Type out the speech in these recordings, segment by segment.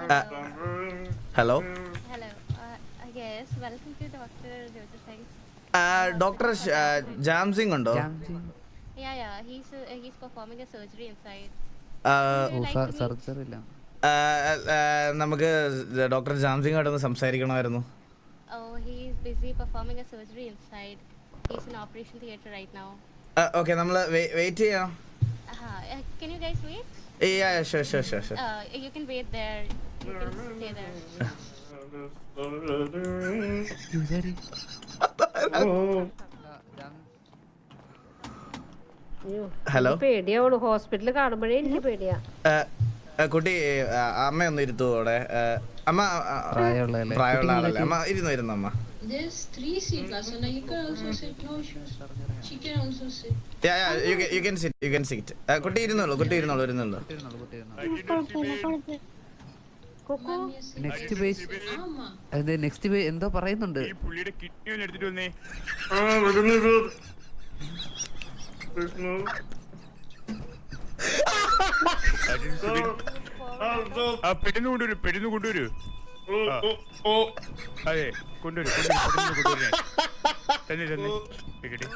Uh, hello. Hello. Yes, welcome to Dr. Joseph Singh Doctor Hospital for Jamsing. Jam Singh undo. Yeah. He's performing a surgery inside. Whom Uh, do you like to meet? Surgery ഇല്ല. നമുക്ക് doctor jam Singh ആയിട്ടൊന്ന് സംസാരിക്കണമായിരുന്നു. Oh, he's busy performing a surgery inside. He's in operation theater right now. Okay, നമ്മൾ wait ചെയ്യാം. Can you guys wait? Yeah, sure. You can wait there. You can stay there. Hello. പേടിയാവുള്ളൂ ഹോസ്പിറ്റലിൽ കാണുമ്പോഴേ എനിക്ക് പേടിയാ. കുട്ടി അമ്മയൊന്ന് ഇരുത്തു അവിടെ. അമ്മ പ്രായമുള്ള ആളല്ലേ? അമ്മ ഇരുന്നു അമ്മ. There's 3 seats, Lasana. You can also sit. No issues. She can also sit. Yeah, you can sit. കുട്ടി ഇരുന്നോളൂ. നെക്സ്റ്റ് പേജ് അതെ, നെക്സ്റ്റ് പേജ് എന്തോ പറയുന്നുണ്ട്. ഈ പുള്ളിയുടെ കിഡ്നി ഒന്ന് എടുത്തിട്ട് വന്നേ. പെട്ടെന്ന് കൊണ്ടുവരൂ. അതെ, കൊണ്ടുവരൂ. തന്നെ ഇട്ടിട്ട്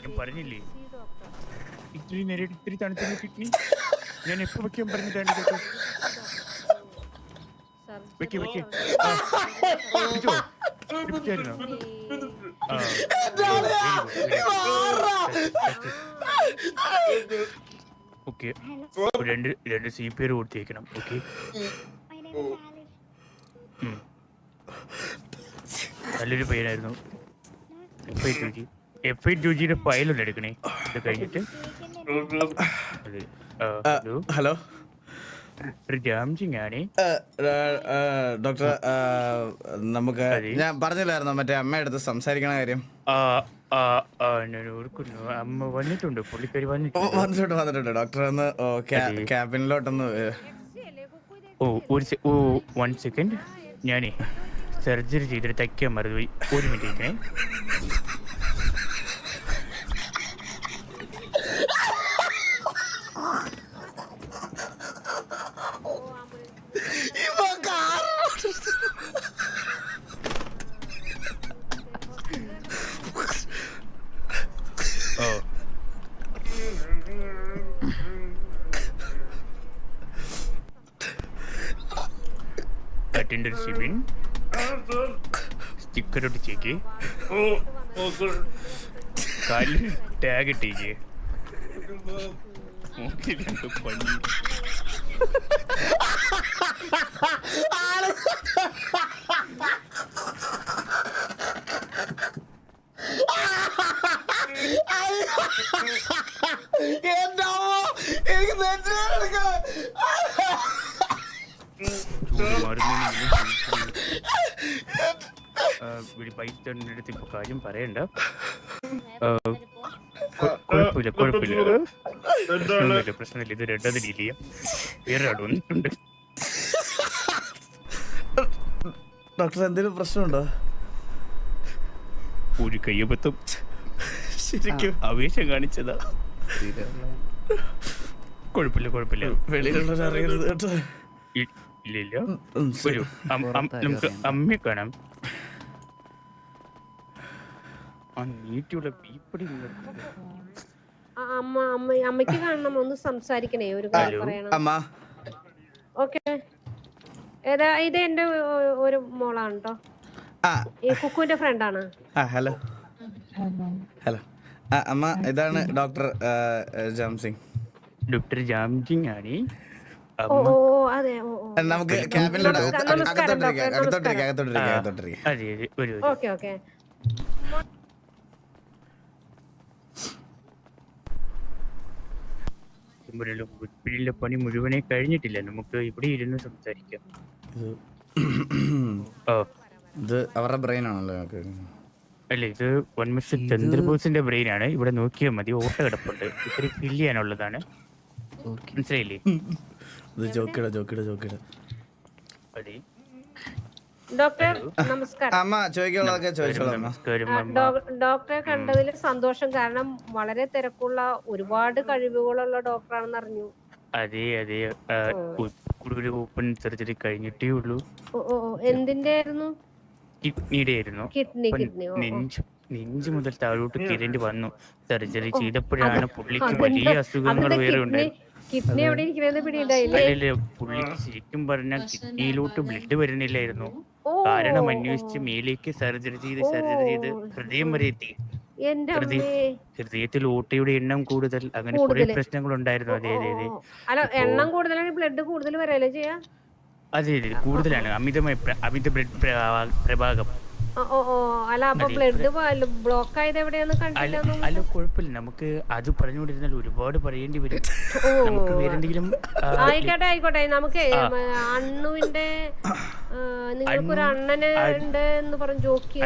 ഞാൻ പറഞ്ഞില്ലേ, ഇത്തിരി നേരിട്ട് ഇത്തിരി തണുത്തുള്ള കിഡ്നി ഞാൻ എപ്പോ വെക്കാൻ പറഞ്ഞിട്ടാണ് കേട്ടോ. വെക്കോ പിടിച്ചായിരുന്നോ? ഓക്കെ, രണ്ട് CPR കൊടുത്തേക്കണം. ഓക്കെ, നല്ലൊരു പെയിനായിരുന്നു. F8 ഫയലൊന്നും എടുക്കണേ ഇത് കഴിഞ്ഞിട്ട്. ഹലോ ജാംസിംഗ് ആണ് ഡോക്ടർ. നമുക്ക് ഞാൻ പറഞ്ഞില്ലായിരുന്നോ മറ്റേ അമ്മയുടെ അടുത്ത് സംസാരിക്കണ കാര്യം? ഞാൻ ഓർക്കുന്നു, അമ്മ വന്നിട്ടുണ്ട്, പുള്ളിക്കാരി വന്നിട്ടുണ്ട്. ഡോക്ടർ ഒന്ന് ക്യാബിനിലോട്ടൊന്ന്. വൺ സെക്കൻഡ്, ഞാനേ സർജറി ചെയ്തിട്ട് തയ്ക്കാൻ മറന്നുപോയി. ഒരു മിനിറ്റ്. അറ്റൻഡർ ഷിബിൻ സ്റ്റിക്കർ ഒട്ടിച്ചേക്ക്, കാലിൽ ടാഗ് ഇട്ടേക്ക്. പണി ബൈസ്റ്റാൻഡിന്റെ അടുത്ത് ഇപ്പൊ കാര്യം പറയണ്ട. പ്രശ്നമില്ല. ഇത് രണ്ടാമത് ഡീൽ ചെയ്യാം. വേറെ ആൾ വന്നിട്ടുണ്ട്. ഡോക്ടർ എന്തെങ്കിലും പ്രശ്നമുണ്ടോ? ഒരു കയ്യബദ്ധം, ശരിക്കും ആവേശം കാണിച്ചതാ. കുഴപ്പമില്ല. വെളിയിലുള്ളവർ അറിയരുത് കേട്ടോ. ഇല്ല, നമുക്ക് അമ്മയെ കാണാം. നീട്ടിയുള്ള ബീപ്പടി അമ്മയ്ക്ക് കാണണം, ഒന്ന് സംസാരിക്കണേ, ഒരു കാര്യം പറയണം. ഓക്കെ, ഇത് എന്റെ ഒരു മോളാണ് കേട്ടോ, ഈ കുക്കുവിന്റെ ഫ്രണ്ടാണ്. ഹലോ അമ്മ, ഇതാണ് ഡോക്ടർ ജാംസിംഗ്. ഡോക്ടർ ജാംസിംഗ് ആണ്. അതെ, നമുക്ക് ക്യാബിനിലോട്ട് അകത്തോട്ടിരിക്കാം. ഓക്കെ. പണി മുഴുവനെ കഴിഞ്ഞിട്ടില്ല, നമുക്ക് ഇവിടെ ഇരുന്ന് സംസാരിക്കാം. ഇത് അവരുടെ ബ്രെയിൻ ആണല്ലോ? അല്ല, ഇത് വൺമിസ്റ്റർ ചന്ദ്രബോസിന്റെ ബ്രെയിൻ ആണ്. ഇവിടെ നോക്കിയാൽ മതി, ഓട്ട കിടപ്പുണ്ട്. ഇത്തിരി ഫില്ല് ചെയ്യാനുള്ളതാണ്, മനസ്സിലായില്ലേ? അതെ. ഡോക്ടർ നമസ്കാരം. അമ്മ ചോദിക്കാനുള്ളതൊക്കെ ചോദിച്ചോളാം. ഡോക്ടറെ കണ്ടതിൽ സന്തോഷം. കാരണം വളരെ തിരക്കുള്ള, ഒരുപാട് കഴിവുകളുള്ള ഡോക്ടറാണെന്ന് അറിഞ്ഞു. അതെ അതെ ഒരു ഓപ്പൺ സർജറി കഴിഞ്ഞിട്ടേ ഉള്ളൂ. എന്തിന്റെ ആയിരുന്നു? കിഡ്നിയുടെ ആയിരുന്നു. കിഡ്നി. നെഞ്ച് മുതൽ താഴോട്ട് കിരണ്ടി വന്നു. സർജറി ചെയ്തപ്പോഴാണ് പുള്ളിക്ക് വലിയ അസുഖങ്ങൾ വേറെ ഉണ്ടായിരുന്നു. കിഡ്നി എവിടെ ഇരിക്കണെന്ന് പിടിയിണ്ടായില്ലേ? അല്ലല്ലേ, പുള്ളിക്ക് ശരിക്കും പറഞ്ഞാൽ കിഡ്നിയിലോട്ട് ബ്ലഡ് വരുന്നില്ലായിരുന്നു. കാരണം അന്വേഷിച്ച് മേലേക്ക് സർജറി ചെയ്ത് ഹൃദയം വരെ എത്തി. ഹൃദയത്തിൽ ഓട്ടയുടെ എണ്ണം കൂടുതൽ, അങ്ങനെ കുറെ പ്രശ്നങ്ങൾ ഉണ്ടായിരുന്നു. അതെ അതെ അതെ. അല്ല, എണ്ണം കൂടുതലാണ് ബ്ലഡ് കൂടുതൽ വരല്ലേ ചെയ്യാ? അതെ അതെ, കൂടുതലാണ്. അമിത ബ്ലഡ് പ്രഭാഗം. അല്ല, അപ്പൊ ബ്ലഡ് ബ്ലോക്ക് ആയത് എവിടെയാന്ന് കണ്ടില്ല. അല്ല, കുഴപ്പമില്ല. നമുക്ക് അത് പറഞ്ഞുകൊണ്ടിരുന്നാൽ ഒരുപാട് പറയേണ്ടി വരും. നമുക്ക് വേറെന്തെങ്കിലും ആയിക്കോട്ടെ. നമുക്ക് അണ്ണുവിന്റെ നിങ്ങൾക്കൊരു അണ്ണന് ഉണ്ട് എന്ന് പറഞ്ഞു ജോക്കി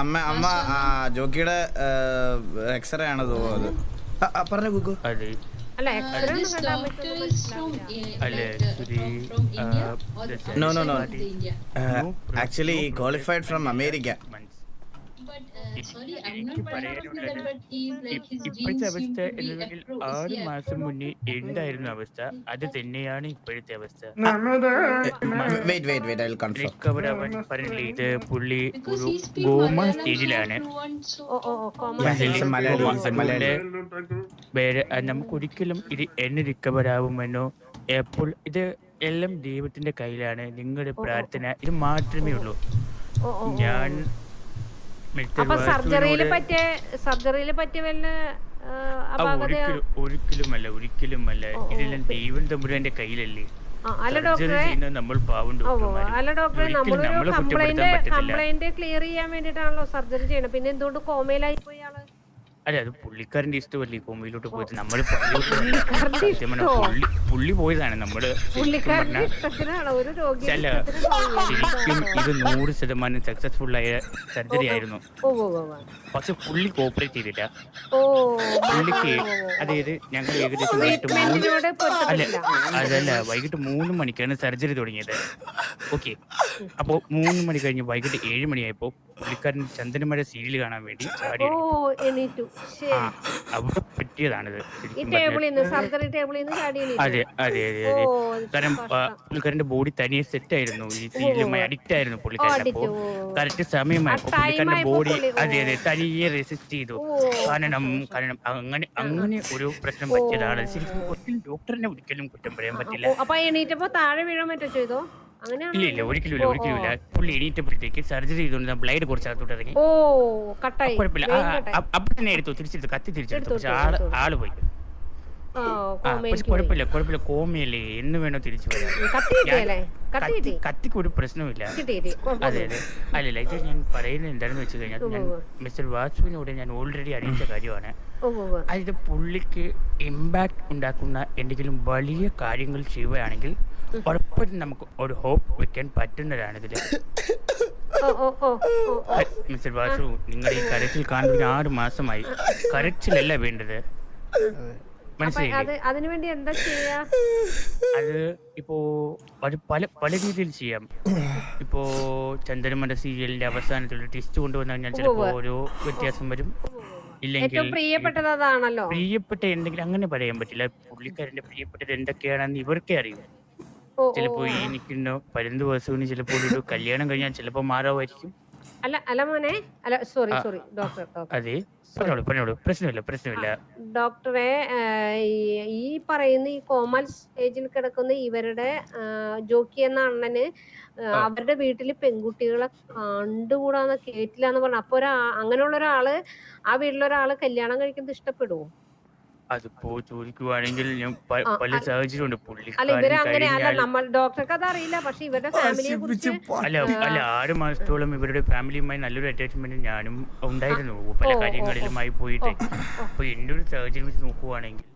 അമ്മ ജോക്കിയുടെ എക്സ്റേ ആണ് തോന്നുന്നത്. പറഞ്ഞു കുക്കു. അതെ. അല്ല, x-ray No. Actually, he qualified from America. Sorry, I'm not part of that, but he's like his ഇപ്പോഴത്തെ genes അവസ്ഥ seem to be എന്നുവെങ്കിൽ approved. 6 മാസം മുന്നേ എന്തായിരുന്നു അവസ്ഥ, അത് തന്നെയാണ് ഇപ്പോഴത്തെ അവസ്ഥ. Wait, I'll confirm. റിക്കവർ ആവാൻ പറഞ്ഞില്ലേ, ഇത് പുള്ളി ഒരു ഗോമ സ്റ്റേജിലാണ്. വേറെ നമുക്കൊരിക്കലും ഇത് എന്ന് റിക്കവർ ആവുമെന്നോ എപ്പോൾ, ഇത് എല്ലാം ദൈവത്തിന്റെ കയ്യിലാണ്. നിങ്ങളുടെ പ്രാർത്ഥന ഇത് മാത്രമേ ഉള്ളൂ. ഞാൻ സർജറിയിൽ പറ്റിയ വല്ല ഒരിക്കലുമല്ല. ഇതെല്ലാം ദൈവം തമ്പുരാന്റെ കയ്യിലല്ലേ. സർജറി ചെയ്യുന്നത് നമ്മൾ പാവം ഡോക്ടർമാർ. കംപ്ലൈന്റ് ക്ലിയർ ചെയ്യാൻ വേണ്ടിട്ടാണല്ലോ സർജറി ചെയ്യണം. പിന്നെ എന്തുകൊണ്ട് കോമയിലായി പോയി ആള്? അല്ല, അത് പുള്ളിക്കാരന്റെ ഇഷ്ടമല്ലേ കോമയിലോട്ട് പോയിട്ട്. നമ്മള് പുള്ളി പോയതാണ്. നമ്മള് ശരിക്കും ഇത് 100% സക്സസ്ഫുൾ ആയ സർജറി ആയിരുന്നു. പക്ഷെ പുള്ളി കോപ്പറേറ്റ് ചെയ്തില്ല. പുള്ളിക്ക് അതായത് ഞങ്ങൾ ഏകദേശം വൈകിട്ട് 3 മണിക്കാണ് സർജറി തുടങ്ങിയത്. ഓക്കെ, അപ്പോ 3 മണി കഴിഞ്ഞ് വൈകിട്ട് 7 മണിയായപ്പോ പുള്ളിക്കാരൻ ചന്ദനമഴ സീരിയൽ കാണാൻ വേണ്ടി ചാടി. അവിടെ പറ്റിയതാണിത്. അതെ. കാരണം പുള്ളിക്കാരന്റെ ബോഡി തനിയെ സെറ്റ് ആയിരുന്നു. ഈ സീരിയലുമായി അഡിക്റ്റ് ആയിരുന്നു പുള്ളിക്കാരൻ. അപ്പോ കറക്റ്റ് സമയമായപ്പോ പുള്ളിക്കാരന്റെ ബോഡി അതെ തനിയെ റെസിസ്റ്റ് ചെയ്തു. കാരണം അങ്ങനെ ഒരു പ്രശ്നം പറ്റിയതാണ്. ശരിക്കും ഡോക്ടറിനെ ഒരിക്കലും കുറ്റം പറയാൻ പറ്റില്ല. ഇല്ല, ഒരിക്കലും. പുള്ളി എണീറ്റപ്പോഴത്തേക്ക് സർജറി ചെയ്തുകൊണ്ട് ബ്ലൈഡ് കുറച്ച് അകത്തോട്ട് ഇറങ്ങി. കുഴപ്പമില്ല, അപ്പൊ തന്നെ തിരിച്ചെടുത്തു, കത്തി തിരിച്ചെടുത്തു. പക്ഷെ ആള് പോയി. പക്ഷെ കുഴപ്പമില്ല, കോമയല്ലേ, എന്ന് വേണോ തിരിച്ചു വരാം. കത്തിക്ക് ഒരു പ്രശ്നമില്ല. അതെ. അല്ലല്ല, ഇത് ഞാൻ പറയുന്നത് എന്താണെന്ന് വെച്ച് കഴിഞ്ഞാൽ, ഞാൻ മിസ്റ്റർ വാസുവിനോട് ഞാൻ ഓൾറെഡി അറിയിച്ച കാര്യമാണ്. അതായത് പുള്ളിക്ക് ഇമ്പാക്ട് ഉണ്ടാക്കുന്ന എന്തെങ്കിലും വലിയ കാര്യങ്ങൾ ചെയ്യുകയാണെങ്കിൽ ഉറപ്പായിട്ടും നമുക്ക് ഒരു ഹോപ്പ് വെക്കാൻ പറ്റുന്നതാണ് ഇതില്. മിസ്റ്റർ വാസു, നിങ്ങളുടെ ഈ കരച്ചിൽ കാണുന്ന 6 മാസമായി. കരച്ചിലല്ല വേണ്ടത്, മനസ്സിലായില്ലേ? അത് ഇപ്പോ പല രീതിയിൽ ചെയ്യാം. ഇപ്പോ ചന്ദനമഴ സീരിയലിന്റെ അവസാനത്തിലുള്ള ട്വിസ്റ്റ് കൊണ്ടുവന്നാൽ ഞാൻ ചിലപ്പോ ഓരോ വ്യത്യാസം വരും. ഇല്ലെങ്കിൽ പ്രിയപ്പെട്ട എന്തെങ്കിലും അങ്ങനെ പറയാൻ പറ്റില്ല. പുള്ളിക്കാരന്റെ പ്രിയപ്പെട്ടത് എന്തൊക്കെയാണെന്ന് ഇവർക്കേ അറിയൂ. ചിലപ്പോ ഈ നിൽക്കുന്ന പരന്തു വാസുവിന് ചിലപ്പോൾ ഒരു കല്യാണം കഴിഞ്ഞാൽ ചിലപ്പോ മാറാമായിരിക്കും. അതെ, പറഞ്ഞോളൂ. പ്രശ്നമില്ല ഡോക്ടറെ. ഈ പറയുന്ന ഈ കോമൽ സ്റ്റേജിൽ കിടക്കുന്ന ഇവരുടെ ജോക്കി എന്ന അണ്ണന് അവരുടെ വീട്ടില് പെൺകുട്ടികളെ കണ്ടുകൂടാന്ന് കേട്ടില്ലാന്ന് പറഞ്ഞു. അപ്പൊ അങ്ങനെയുള്ള ഒരാള് ആ വീട്ടിലൊരാള് കല്യാണം കഴിക്കുന്നത് ഇഷ്ടപ്പെടുവോ? അതിപ്പോ ചോദിക്കുവാണെങ്കിൽ ഞാൻ പല സാഹചര്യമുണ്ട്. ഡോക്ടർക്ക് അത് അറിയില്ല, പക്ഷെ ഇവരുടെ ഫാമിലിയെ കുറിച്ച് അല്ല 6 മാസത്തോളം ഇവരുടെ ഫാമിലിയുമായി നല്ലൊരു അറ്റാച്ച്മെന്റ് ഞാനും ഉണ്ടായിരുന്നു, പല കാര്യങ്ങളിലുമായി പോയിട്ട്. അപ്പൊ എന്റെ ഒരു സാഹചര്യം വെച്ച് നോക്കുവാണെങ്കിൽ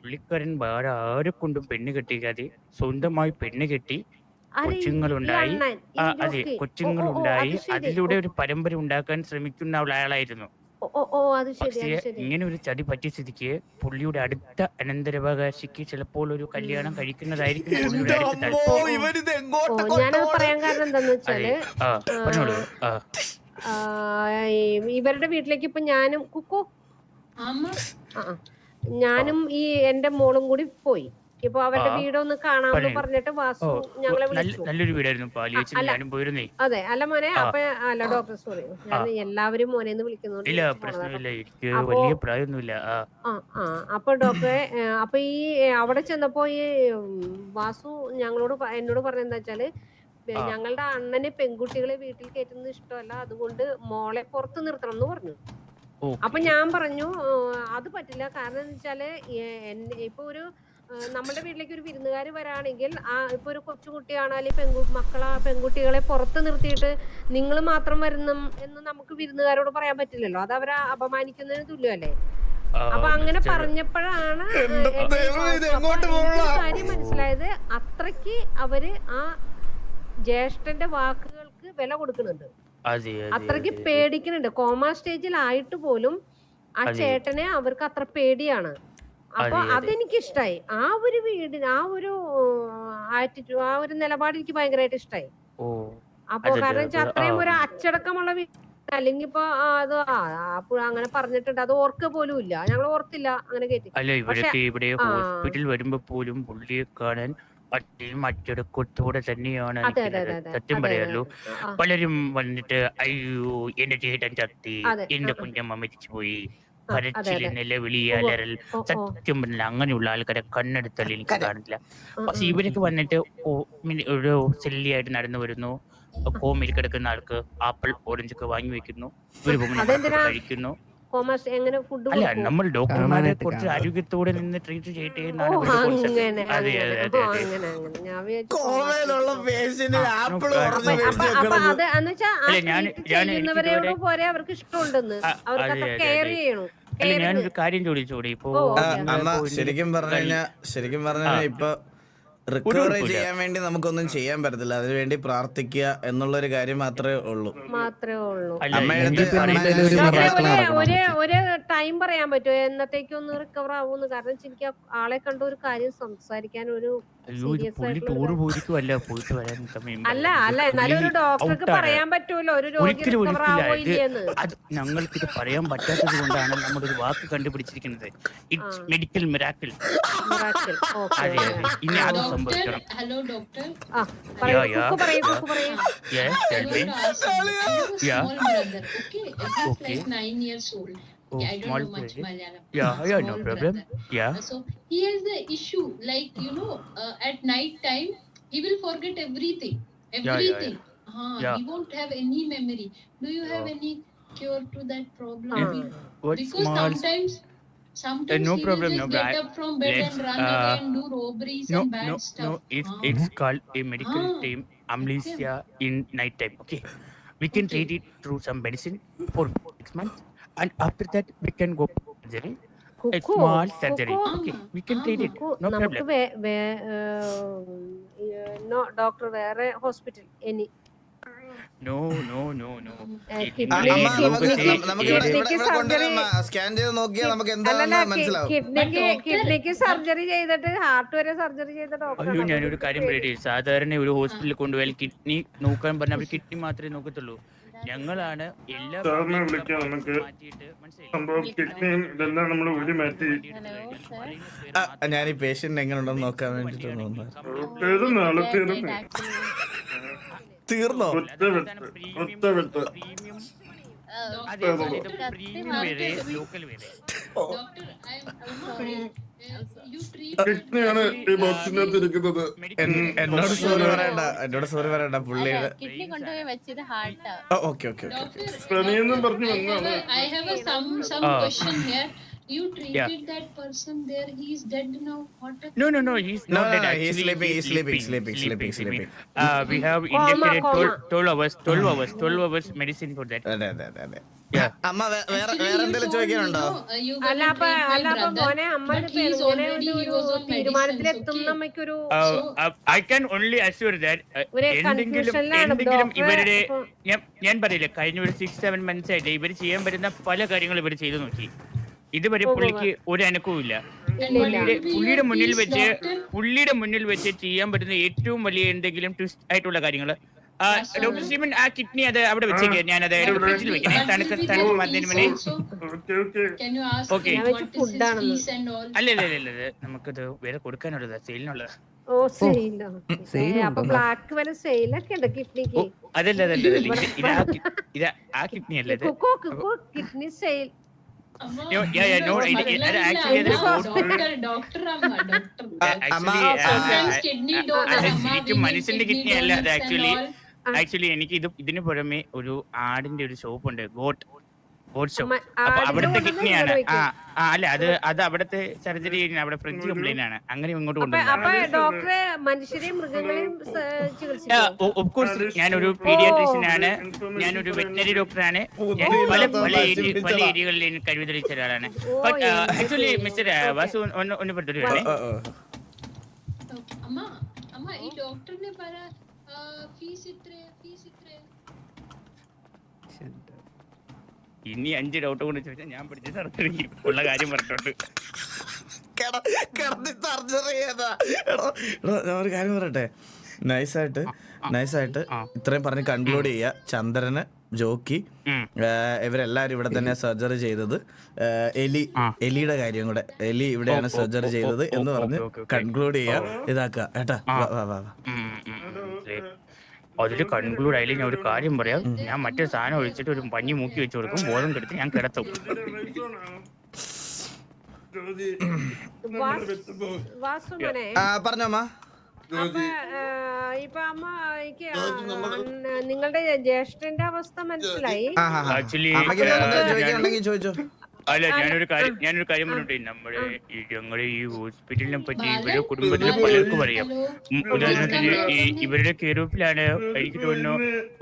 പുള്ളിക്കാരൻ വേറെ ആരെ കൊണ്ടും പെണ്ണ് കെട്ടിക്കാതെ സ്വന്തമായി പെണ്ണ് കെട്ടി കൊച്ചുങ്ങളുണ്ടായി. അതിലൂടെ ഒരു പരമ്പര ഉണ്ടാക്കാൻ ശ്രമിക്കുന്ന ആളായിരുന്നു. പക്ഷേ ഇങ്ങനെ ഒരു ചതി പറ്റിയ സ്ഥിതിക്ക് പുള്ളിയുടെ അടുത്ത അനന്തരാവകാശിക്ക് ചിലപ്പോൾ ഒരു കല്യാണം കഴിക്കുന്നതായിരിക്കും പുള്ളിയുടെ അടുത്ത താല്പര്യം. ഞാനത് പറയാൻ കാരണം എന്താന്ന് വെച്ചാല്, ഇവരുടെ വീട്ടിലേക്ക് ഇപ്പൊ ഞാനും ഞാനും ഈ എന്റെ മോളും കൂടി പോയി. ഇപ്പൊ അവരുടെ വീടൊന്ന് കാണാമെന്ന് പറഞ്ഞിട്ട് വാസു ഞങ്ങളെ വിളിച്ചു. നല്ലൊരു വീടായിരുന്നു പാലിയേച്ചിൽ ഞാനും പോയിരുന്നേ. അതെ, അല്ല മോനെ, അപ്പൊ അല്ല ഡോക്ടർ, സോറി, ഞാൻ എല്ലാവരും മോനെന്ന് വിളിക്കുന്നുണ്ട്. ഇല്ല പ്രശ്നമില്ല, എനിക്ക് വലിയ പ്രായമൊന്നുമില്ല. അപ്പൊ ഡോക്ടറെ, അപ്പൊ ഈ അവിടെ ചെന്നപ്പോ ഈ വാസു എന്നോട് പറഞ്ഞെന്താ വെച്ചാല്, ഞങ്ങളുടെ അണ്ണന് പെൺകുട്ടികളെ വീട്ടിൽ കയറ്റുന്നത് ഇഷ്ടമല്ല, അതുകൊണ്ട് മോളെ പുറത്ത് നിർത്തണം എന്ന് പറഞ്ഞു. അപ്പൊ ഞാൻ പറഞ്ഞു അത് പറ്റില്ല, കാരണം എന്ന് വെച്ചാല് ഇപ്പൊ ഒരു നമ്മുടെ വീട്ടിലേക്ക് ഒരു വിരുന്നുകാർ വരാണെങ്കിൽ ഇപ്പൊ ഒരു കൊച്ചുകുട്ടിയാണ്, അല്ലെങ്കിൽ പെൺകുട്ടികളെ പുറത്ത് നിർത്തിയിട്ട് നിങ്ങൾ മാത്രം വരുന്ന എന്ന് നമുക്ക് വിരുന്നുകാരോട് പറയാൻ പറ്റില്ലല്ലോ, അത് അവരെ അപമാനിക്കുന്നതിന് തുല്യമല്ലേ. അപ്പൊ അങ്ങനെ പറഞ്ഞപ്പോഴാണ് കാര്യം മനസ്സിലായത്, അത്രയ്ക്ക് അവര് ആ ജ്യേഷ്ഠന്റെ വാക്കുകൾക്ക് വില കൊടുക്കുന്നുണ്ട്, അത്രയ്ക്ക് പേടിക്കുന്നുണ്ട്. കോമ സ്റ്റേജിലായിട്ട് പോലും ആ ചേട്ടനെ അവർക്ക് അത്ര പേടിയാണ്. അപ്പൊ അതെനിക്ക് ഇഷ്ടായി, ആ ഒരു വീടിന് ആ ഒരു ആറ്റിറ്റ്യൂഡ്, ആ ഒരു നിലപാട് എനിക്ക് ഭയങ്കരമായിട്ട് ഇഷ്ടായി. അപ്പൊ കാരണം വെച്ചാൽ അത്രയും ഒരു അച്ചടക്കമുള്ള വീട്, അല്ലെങ്കിൽ ഇപ്പൊ അത് അങ്ങനെ പറഞ്ഞിട്ടുണ്ട്, അത് ഓർക്ക പോലും ഇല്ല, ഞങ്ങൾ ഓർത്തില്ല അങ്ങനെ കേട്ടി. ഇവിടെ ഹോസ്പിറ്റൽ വരുമ്പോ പോലും പുള്ളിയെ കാണാൻ അച്ചടക്കത്തോടെ തന്നെയാണ് സത്യം പറയാലോ. പലരും വന്നിട്ട് അയ്യോ എന്റെ ചേട്ടൻ ചത്തി, എന്റെ കുഞ്ഞമ്മ മരിച്ചു പോയി, കരച്ചില്, നിലവിളി, അലറൽ, സത്യം പറഞ്ഞില്ല അങ്ങനെയുള്ള ആൾക്കാരെ കണ്ണെടുത്താൽ എനിക്ക് കാണില്ല. പക്ഷെ ഇവരൊക്കെ വന്നിട്ട് ഒരു ശല്യമായിട്ട് നടന്നു വരുന്നു, കോമയിൽ കിടക്കുന്ന ആൾക്ക് ആപ്പിൾ ഓറഞ്ച് ഒക്കെ വാങ്ങി വെക്കുന്നു, ഒരു കഴിക്കുന്നു. അല്ല, നമ്മൾ ഡോക്ടർമാരെ കുറച്ച് ആരോഗ്യത്തോടെ നിന്ന് ട്രീറ്റ് ചെയ്യട്ടെ എന്നാണ്. ഞാനൊരു കാര്യം ചോദിച്ചോടി, ഇപ്പൊ ശരിക്കും പറഞ്ഞാ ഇപ്പൊ റിക്കവറി ചെയ്യാൻ വേണ്ടി നമുക്കൊന്നും ചെയ്യാൻ പറ്റത്തില്ല, അതിനുവേണ്ടി പ്രാർത്ഥിക്കുക എന്നുള്ളൊരു കാര്യം മാത്രമേ ഉള്ളൂ. ഒരു ടൈം പറയാൻ പറ്റുമോ എന്നത്തേക്കൊന്ന് റിക്കവർ ആവുമെന്ന്? കാരണം എനിക്ക് ആളെ കണ്ട ഒരു കാര്യം സംസാരിക്കാൻ ഒരു അല്ല എന്നാലും ഒരു ഡോക്ടർക്ക് പറയാൻ പറ്റൂലോ ഒരു രോഗി റിക്കവർ ആവോ ഇല്ലെന്ന്. ഞങ്ങൾക്കിത് പറയാൻ പറ്റാത്തത് കൊണ്ടാണ് നമ്മളൊരു വാക്ക് കണ്ടുപിടിച്ചിരിക്കുന്നത്, ഇറ്റ്സ് മെഡിക്കൽ മിറാക്കിൾ. ഇനി അത് സംഭവിക്കണം. Hello doctor. Small brother. Okay, he's like 9 years old. I don't know much Malayalam. Yeah, no problem. Yeah. So he has the issue, like at night time he will forget everything. He won't have any memory. Do you have any cure to that problem? Because sometimes no he problem, will just get up from bed and run away and do robberies and bad stuff. It's called a medical term, amnesia in night time. Okay, we can treat it through some medicine for 6 months, and after that we can go for surgery. A small surgery. Okay, we can treat it. No problem. No doctor, വേറെ hospital any? Scan ചെയ്ത് നോക്കിയാൽ നമുക്ക് എന്താണെന്ന് മനസ്സിലാവും. കിഡ്നിക്ക് surgery ചെയ്തിട്ട് heart വരെ surgery ചെയ്ത ഡോക്ടർ. അയ്യോ, ഞാനൊരു കാര്യം പറയട്ടെ, സാധാരണ ഒരു ഹോസ്പിറ്റലിൽ കൊണ്ടുപോയാൽ കിഡ്നി നോക്കാൻ പറഞ്ഞാൽ അവർ കിഡ്നി മാത്രമേ നോക്കത്തുള്ളൂ. ഞങ്ങളാണ് എല്ലാ ഞാൻ ഈ പേഷ്യന്റ് എങ്ങനെ ഉണ്ടെന്ന് നോക്കാൻ വേണ്ടിട്ട് തീർന്നോ? എന്നോട് സോറി പറയണ്ട പുള്ളിയുടെ. Okay You treated that person there. He is dead now. No. He's not dead. He's sleeping. We have injected 12 hours medicine for that. അമ്മ വേറെ എന്തെങ്കിലും ചോദിക്കാനുണ്ടോ? I can only assure that എന്തെങ്കിലും ഇവരുടെ ഞാൻ പറയില്ല, കഴിഞ്ഞ ഒരു 6-7 months ആയിട്ട് ഇവർ ചെയ്യാൻ പറ്റുന്ന പല കാര്യങ്ങളും ഇവർ ചെയ്തു നോക്കി. ഇതുവരെ പുള്ളിക്ക് ഒരു അനക്കവും ഇല്ല. പുള്ളിയുടെ മുന്നിൽ വെച്ച് ചെയ്യാൻ പറ്റുന്ന ഏറ്റവും വലിയ എന്തെങ്കിലും ട്വിസ്റ്റ് ആയിട്ടുള്ള കാര്യങ്ങൾ ഡോക്ടർ സ്റ്റീവൻ ആ കിഡ്നി അത് അവിടെ വെച്ചേക്ക്, ഞാനത് ഫ്രിഡ്ജിൽ വെക്കണേ, തണുക്ക് വന്നതിന് മുന്നേ. Can you ask Okay. him what is his fees and all? അല്ല നമുക്കത് വേറെ കൊടുക്കാനുള്ളതാ, സെയിലിനുള്ളതാ. ഓ സെയിലോ, സെയിൽ അപ്പൊ ഉണ്ടോ? ബ്ലാക്ക് വരെ സെയിലൊക്കെ ഉണ്ട് കിഡ്നിക്ക്. അതല്ല ഇത് ആ കിഡ്നി അല്ല ഇത്. Kidney sale. Amma, No, yeah, no, it actually is doctor Amma, doctor. Actually, Sometimes kidney donor അത് Amma, ശരിക്കും we need മനുഷ്യന്റെ kidney കിഡ്നി അല്ല അത്. donors and all. ആക്ച്വലി എനിക്ക് ഇതിന് പുറമെ ഒരു ആടിന്റെ ഒരു ഷോപ്പ് ഉണ്ട്, ഗോട്ട് ഷോപ്പ്. അമ്മ, അപ്പൊ ആടിന്റെ അവിടുത്തെ കൊണ്ടുവന്ന് കിഡ്നിയാണ്. ഇവിടെ വെക്കും. അല്ല അത് അവിടുത്തെ സർജറി ചെയ്യുന്ന അവിടെ ഫ്രിഡ്ജ് കംപ്ലൈന്റ് ആണ്, അങ്ങനെ ഇങ്ങോട്ട് അപ്പൊ കൊണ്ടുവന്നത്. ഡോക്ടറെ മനുഷ്യരെയും മൃഗങ്ങളെയും ചികിത്സിക്കും. ഓഫ് കോഴ്സ് ഞാനൊരു പീഡിയാട്രീഷ്യനാണ്, ഞാനൊരു വെറ്റിനറി ഡോക്ടറാണ്, ഞാൻ പല ഏരിയകളിൽ എനിക്ക് കഴിവ് തെളിയിച്ച ഒരാളാണ്. ആക്ച്വലി മിസ്റ്റർ വാസു ഒന്ന് പറഞ്ഞു. Amma, ഈ ഡോക്ടറിനെ പറ ഫീസ് ഇത്ര. ഇനി 5 ഡൗട്ട് കൊണ്ട് ചോദിച്ചാൽ ഞാൻ പഠിച്ച സർജറി ഉള്ള കാര്യം പറഞ്ഞിട്ടുണ്ട്. കിടന്ന് സർജറി ചെയ്താ. എടോ ഞാൻ ഒരു കാര്യം പറയട്ടെ, നൈസായിട്ട് ഇത്രയും പറഞ്ഞ് കൺക്ലൂഡ് ചെയ്യുക. ചന്ദ്രന്, ജോക്കി, ഇവരെല്ലാരും ഇവിടെ തന്നെ സർജറി ചെയ്തത്. എലിയുടെ കാര്യം കൂടെ, എലി ഇവിടെയാണ് സർജറി ചെയ്തത് എന്ന് പറഞ്ഞ് കൺക്ലൂഡ് ചെയ്യുക. ഇതാക്കുക ഏട്ടാ. അതിൽ കൺക്ലൂഡ് ആയില്ലേ, ഞാൻ ഒരു കാര്യം പറയാം. ഞാൻ മറ്റേ സാധനം ഒഴിച്ചിട്ട് ഒരു പഞ്ഞി മൂക്കി വെച്ച് കൊടുക്കും, ബോധം കെടുത്ത് ഞാൻ കിടത്തും. പറഞ്ഞോമ്മ. ഇപ്പൊ അമ്മ നിങ്ങളുടെ ജ്യേഷ്ഠന്റെ അവസ്ഥ മനസ്സിലായി. ആക്ച്വലി ചോദിച്ചോ. അല്ല, ഞാനൊരു കാര്യം പറഞ്ഞിട്ട്, ഞങ്ങളുടെ ഈ ഹോസ്പിറ്റലിനെ പറ്റി ഇവരുടെ കുടുംബത്തിലെ പലർക്കും അറിയാം. ഉദാഹരണത്തിന് ഇവരുടെ കെയറോപ്പിലാണ് എനിക്ക് തോന്നുന്നു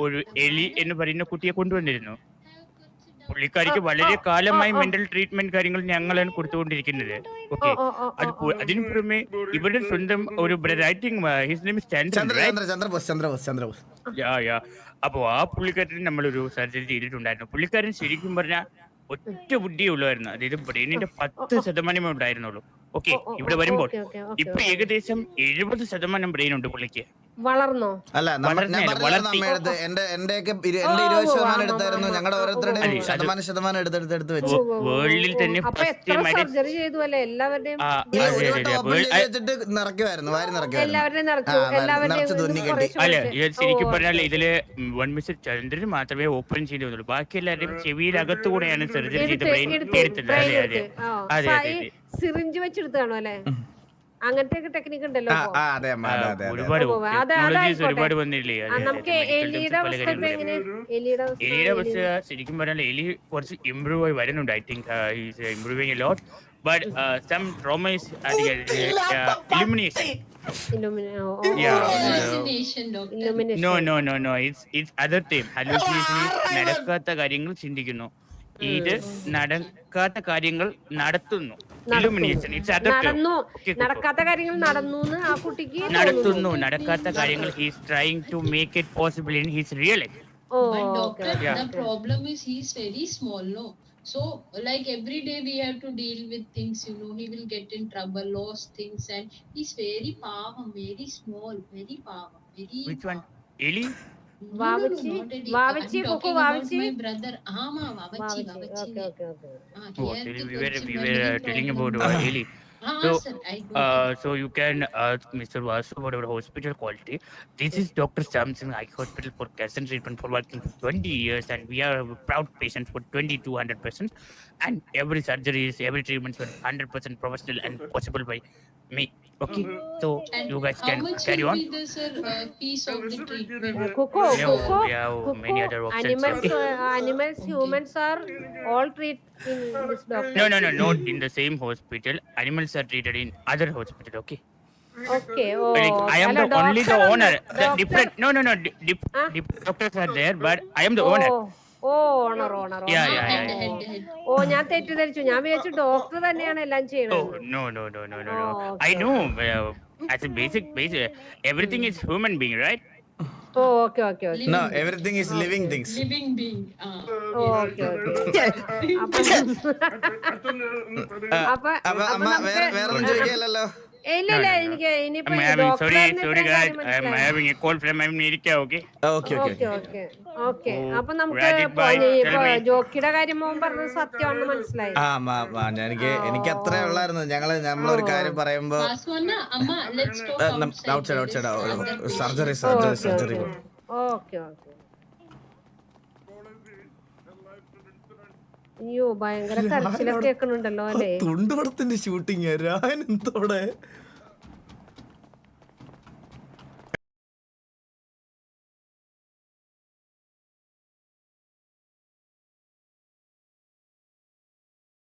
ഒരു എലി എന്ന് പറയുന്ന കുട്ടിയെ കൊണ്ടുവന്നിരുന്നു. പുള്ളിക്കാരിക്ക് വളരെ കാലമായി മെന്റൽ ട്രീറ്റ്മെന്റ് കാര്യങ്ങൾ ഞങ്ങളാണ് കൊടുത്തുകൊണ്ടിരിക്കുന്നത്. ഓക്കെ, അതിനു പുറമെ ഇവരുടെ സ്വന്തം ഒരു അപ്പൊ ആ പുള്ളിക്കാരന് നമ്മളൊരു സർജറി ചെയ്തിട്ടുണ്ടായിരുന്നു. പുള്ളിക്കാരൻ ശരിക്കും പറഞ്ഞാൽ ഒറ്റ ബുദ്ധിയേ ഉള്ളായിരുന്നു, അതായത് ബ്രെയിനിന്റെ 10% ഉണ്ടായിരുന്നുള്ളൂ. ഓക്കെ, ഇവിടെ വരുമ്പോൾ ഇപ്പൊ ഏകദേശം 70% ബ്രെയിൻ ഉണ്ട് പുള്ളിക്ക്. വളർന്നോ? അല്ല, എന്റെ 20% എടുത്തായിരുന്നു. ഞങ്ങളുടെ ഓരോരുത്തരുടെയും ശതമാനം എടുത്ത് വെച്ചു. വേൾഡിൽ തന്നെ സർജറി ചെയ്തു അല്ലേ എല്ലാവരുടെയും? നിറയ്ക്കുമായിരുന്നു, വാരി അല്ല, ശരിക്കും പറഞ്ഞാൽ ഇതില് ചന്ദ്രന് മാത്രമേ ഓപ്പൺ ചെയ്തുള്ളൂ, ബാക്കി എല്ലാവരുടെയും ചെവിയിലകത്തു കൂടെയാണ് സർജറി ചെയ്ത് ബ്രെയിൻ എടുത്തത്. അതെ. സിറിഞ്ച് വെച്ചെടുത്താണോ അല്ലേ? അങ്ങനത്തെ ടെക്നിക്ക് ഉണ്ടല്ലോ. ഒരുപാട് വന്നില്ലേ. നമുക്ക് എലിയുടെ അവസ്ഥ ശരിക്കും പറഞ്ഞാൽ എലി കുറച്ച് ഇംപ്രൂവ് ആയി വരുന്നുണ്ട്. I think improving a lot, but some trauma is illumination. No, it's other thing. Hallucination is നടക്കാത്ത കാര്യങ്ങൾ ചിന്തിക്കുന്നു, ഇത് നടക്കാത്ത കാര്യങ്ങൾ നടത്തുന്നു. Illumination, it's other thing. നടക്കാത്ത കാര്യങ്ങൾ ആ കുട്ടിക്ക് നടത്തുന്നു, നടക്കാത്ത കാര്യങ്ങൾ he is trying to make it possible in his real life. But doctor, the problem is he is very small, no? So like every day we have to deal with things, he will get in trouble, lost things, and he's very pavam, very small, very pavam, very. Which one? Eli? Vavichi, my brother. Vavichi. We were telling about Eli. So you can ask Mr. Vasu about our hospital quality. This is Dr. Samson Eye Hospital for cancer treatment for working for 20 years, and we are proud patients for 200%. And every surgeries, every treatment is 100% professional and possible by me. Okay, so and you guys can how much carry on. will be the piece of the treatment? We have many other options. Animals, humans are all treated in this doctor. No, not in the same hospital. Animals are treated in other hospital. Okay. Okay. Like, I am the only the owner. The different. No. Doctors are there, but I am the owner. Owner. Yeah. ഞാൻ തെറ്റിദ്ധരിച്ചു. ഞാൻ വിചാരിച്ചു doctor തന്നെയാണ് എല്ലാം ചെയ്യുന്നത്. Oh, no. I know. As a basic, everything is human being, right? Okay. No, everything is living things. Living being. Okay. അമ്മ വേറൊന്നും ചോദിക്കാലല്ലോ. ഇല്ല എനിക്ക് ഇനിയിപ്പോ sorry, guys. I'm having a call from America, okay? Okay okay okay അപ്പൊ നമുക്ക് Rajiv bhai, tell me. ജോക്കിയുടെ കാര്യം മോൻ പറഞ്ഞത് സത്യമാണെന്ന് മനസ്സിലായി. എനിക്ക് അത്രേ ഉള്ളായിരുന്നു. നമ്മളൊരു കാര്യം പറയുമ്പോ Vaswana, Amma, let's talk outside. Surgery okay അയ്യോ ഭയങ്കര കരച്ചിലൊക്കെ കേൾക്കണുണ്ടല്ലോ അല്ലേ? തുണ്ടുപടത്തിന്റെ ഷൂട്ടിങ് രായൻ എന്തോടെ